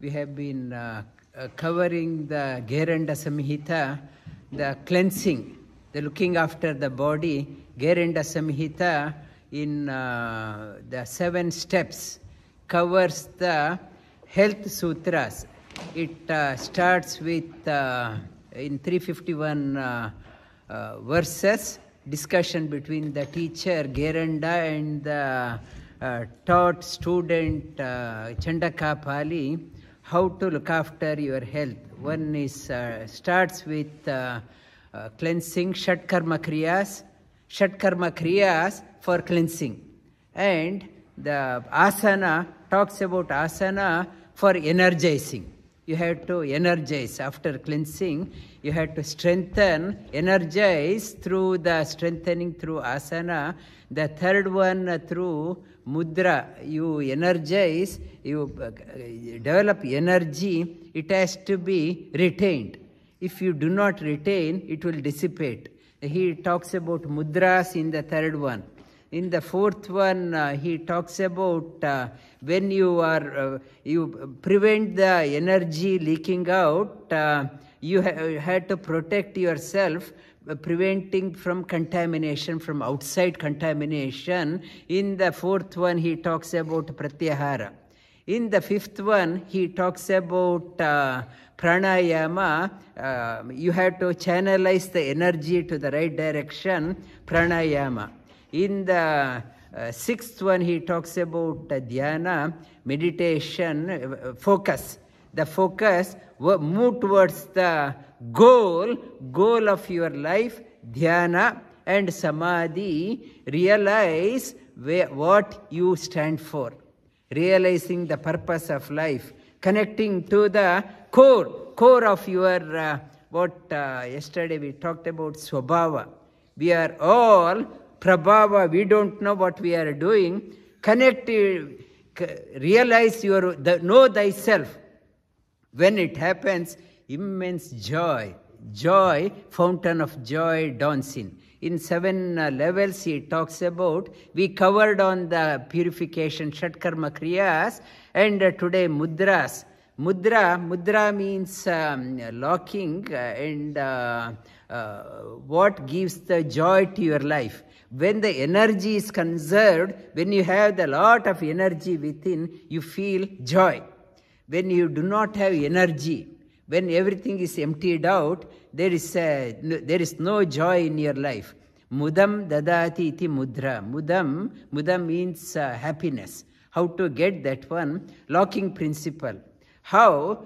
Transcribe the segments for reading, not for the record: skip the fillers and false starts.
we have been covering the Gheranda Samhita, the cleansing, the looking after the body. Gheranda Samhita in the 7 steps covers the health sutras. It starts with, in 351 verses, discussion between the teacher Gheranda and the taught student Chandaka Pali, how to look after your health. One is starts with cleansing, Shat Karma Kriyas for cleansing. And the asana talks about asana for energizing. You have to energize after cleansing. You have to strengthen, energize through the strengthening through asana. The third one through mudra. You energize, you develop energy. It has to be retained. If you do not retain, it will dissipate. He talks about mudras in the third one. In the fourth one, he talks about when you are you prevent the energy leaking out. You had to protect yourself, preventing from contamination, from outside contamination. In the fourth one, he talks about pratyahara. In the fifth one, he talks about pranayama. You have to channelize the energy to the right direction, pranayama. In the sixth one, he talks about dhyana, meditation, focus. The focus, move towards the goal of your life, dhyana and samadhi. Realize what you stand for. Realizing the purpose of life. Connecting to the core of your, yesterday we talked about swabhava. We are all prabhava, we don't know what we are doing. Connect, realize know thyself. When it happens, immense joy, fountain of joy dawns in. In 7 levels he talks about, we covered on the purification, Shat Karma Kriyas, and today mudras. Mudra means locking and what gives the joy to your life. When the energy is conserved, when you have a lot of energy within, you feel joy. When you do not have energy, when everything is emptied out, there is no joy in your life. Mudam dadati iti mudra. Mudam means happiness. How to get that one? Locking principle. How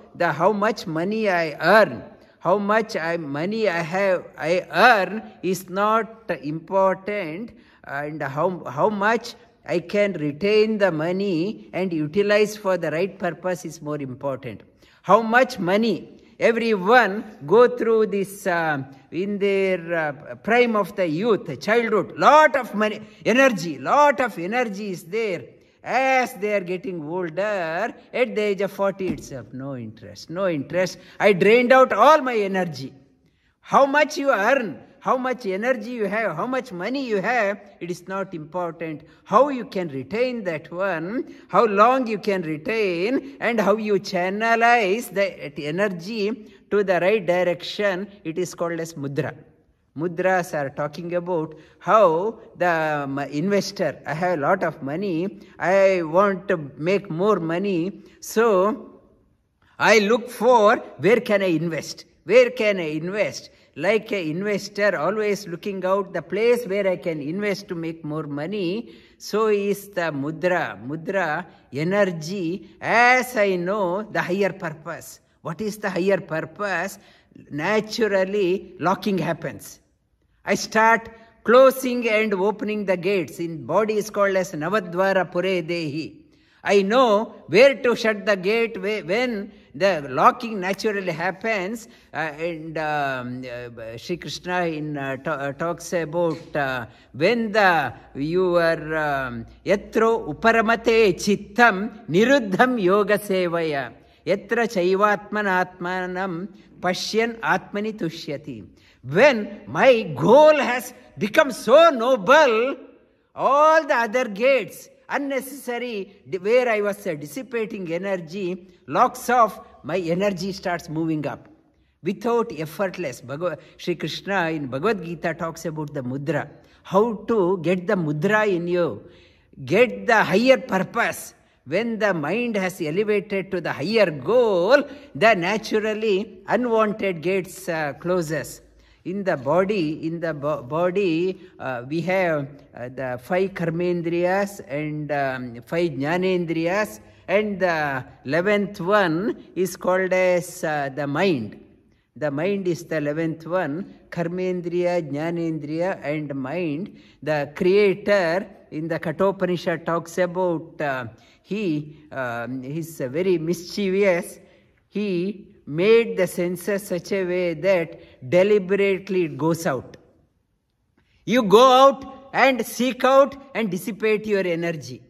much money I earn, how much money I earn is not important, and how much I can retain the money and utilize for the right purpose is more important. How much money? Everyone go through this in their prime of the youth, childhood. Lot of money, lot of energy is there. As they are getting older, at the age of 40 itself, no interest. I drained out all my energy. How much you earn, how much energy you have, how much money you have, it is not important. How you can retain that one, how long you can retain, and how you channelize the energy to the right direction, it is called as mudra. Mudras are talking about how the investor, I have a lot of money, I want to make more money, so I look for where can I invest? Like an investor always looking out the place where I can invest to make more money, so is the mudra, energy, as I know the higher purpose. What is the higher purpose? Naturally, locking happens. I start closing and opening the gates. In body is called as Navadvara Pure Dehi. I know where to shut the gate when the locking naturally happens. And Sri Krishna talks about when you are yatro uparamate chittam niruddham yoga sevaya yatra chaivatmanatmanam pashyan atmani tushyati. When my goal has become so noble, all the other gates Unnecessary, where I was dissipating energy, locks off, my energy starts moving up. Without effortless. Sri Krishna in Bhagavad Gita talks about the mudra. How to get the mudra in you. Get the higher purpose. When the mind has elevated to the higher goal, the naturally unwanted gates closes. In the body, we have the 5 karmendriyas and 5 jnanendriyas, and the 11th one is called as the mind. The mind is the 11th one, karmendriya, jnanendriya and mind. The creator in the Kathopanishad talks about he is very mischievous. He made the senses such a way that deliberately it goes out. You go out and seek out and dissipate your energy.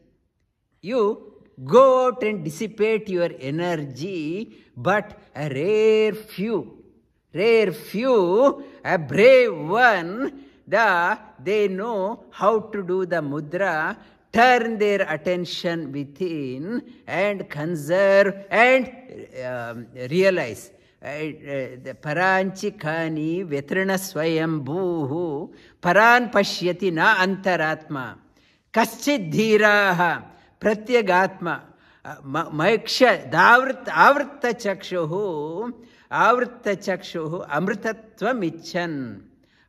You go out and dissipate your energy, but a rare few, a brave one, they know how to do the mudra, turn their attention within and conserve and realize. The paranchikani vetrana swayam bhuhu paran pashyati na antaratma kaschid dhiraha pratyagatma maiksha avrta chakshuhu amritatvam icchan.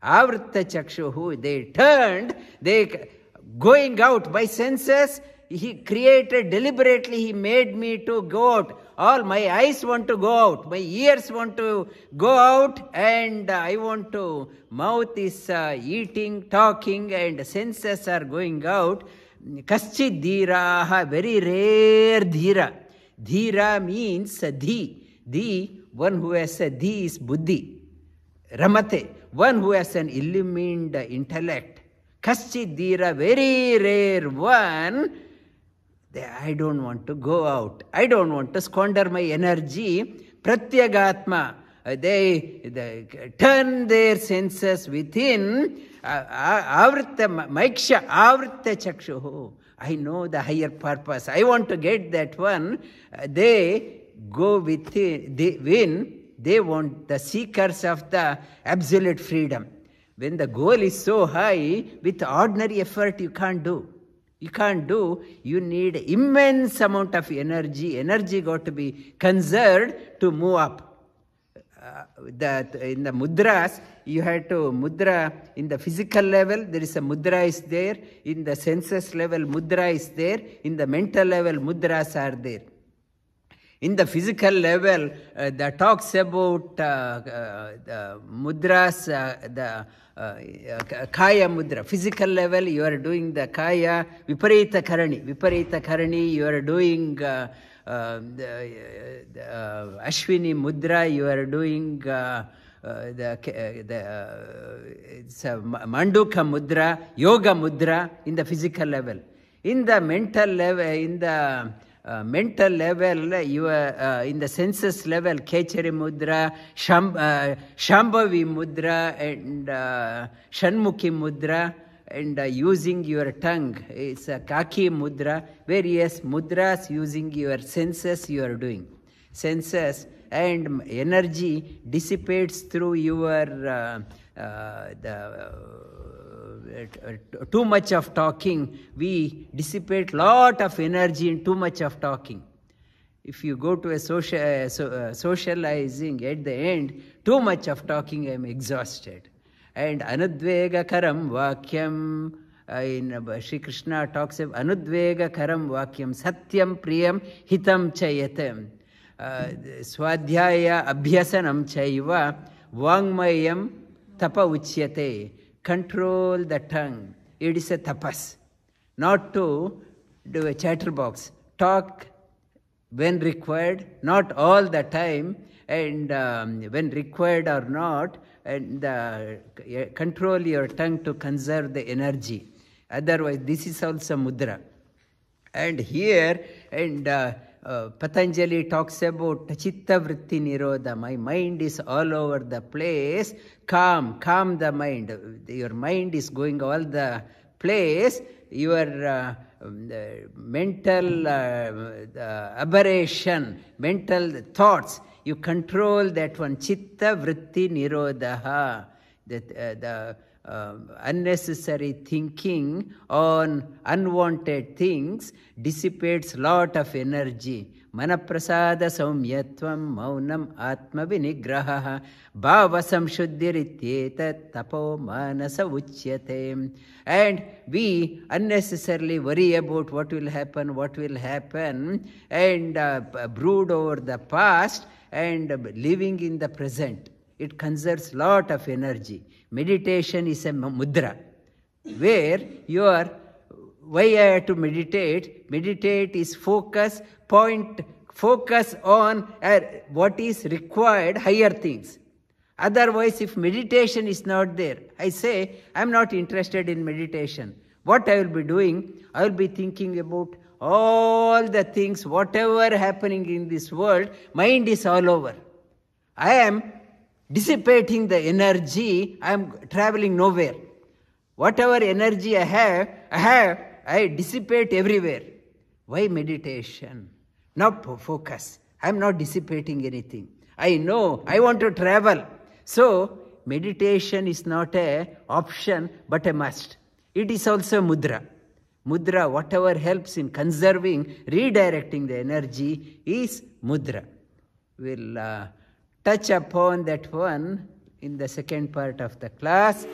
Avrta chakshuhu, they turned, they going out by senses. He created deliberately, he made me to go out. All my eyes want to go out, my ears want to go out, and I want to, mouth is eating, talking, and senses are going out. Kaschid dhiraha, very rare dhira. Dhira means dhi. Dhi, one who has a dhi is buddhi. Ramate, one who has an illumined intellect. Kaschid dhira, very rare one. I don't want to go out. I don't want to squander my energy. Pratyagatma, they turn their senses within. Avrta maiksha, avrta chakshuhu. I know the higher purpose. I want to get that one. They go within, they want the seekers of the absolute freedom. When the goal is so high, with ordinary effort you can't do. You need immense amount of energy. Energy got to be conserved to move up. In the mudras, you have to mudra in the physical level, there is a mudra is there. In the senses level, mudra is there. In the mental level, mudras are there. In the physical level, that talks about the mudras, the kaya mudra. Physical level, you are doing the kaya, viparita karani, you are doing the Ashwini mudra, you are doing it's Manduka mudra, yoga mudra in the physical level. In the mental level, you are in the senses level, Kechari mudra, Shambhavi mudra, and Shanmukhi mudra, and using your tongue. It's a Kaki mudra. Various mudras using your senses you are doing. Senses and energy dissipates through your too much of talking. We dissipate lot of energy in too much of talking. If you go to a socializing, at the end, too much of talking, I am exhausted. And anudvega karam vakyam, in Sri Krishna talks of anudvega karam vakyam, satyam priyam hitam chayatam, swadhyaya abhyasanam chaiva vangmayam tapa uchyate. Control the tongue. It is a tapas. Not to do a chatterbox. Talk when required, not all the time, and when required or not, and control your tongue to conserve the energy. Otherwise, this is also mudra. And here, and Patanjali talks about chitta vritti nirodha. My mind is all over the place. Calm the mind. Your mind is going all the place. Your mental aberration, mental thoughts. You control that one. Chitta vritti nirodha. The unnecessary thinking on unwanted things dissipates lot of energy. Manaprasada saumyatvam maunam atma vinigraha bhava samshuddhirityeta tapo manasa uchyate. And we unnecessarily worry about what will happen, and brood over the past and living in the present. It conserves lot of energy. Meditation is a mudra, where you are, why I have to meditate? Meditate is focus on what is required, higher things. Otherwise, if meditation is not there, I say, I am not interested in meditation. What I will be doing? I will be thinking about all the things, whatever happening in this world, mind is all over. I am dissipating the energy, I am traveling nowhere. Whatever energy I have, I dissipate everywhere. Why meditation? Not focus. I am not dissipating anything. I know, I want to travel. So, meditation is not an option, but a must. It is also mudra. Mudra, whatever helps in conserving, redirecting the energy, is mudra. We'll touch upon that one in the second part of the class.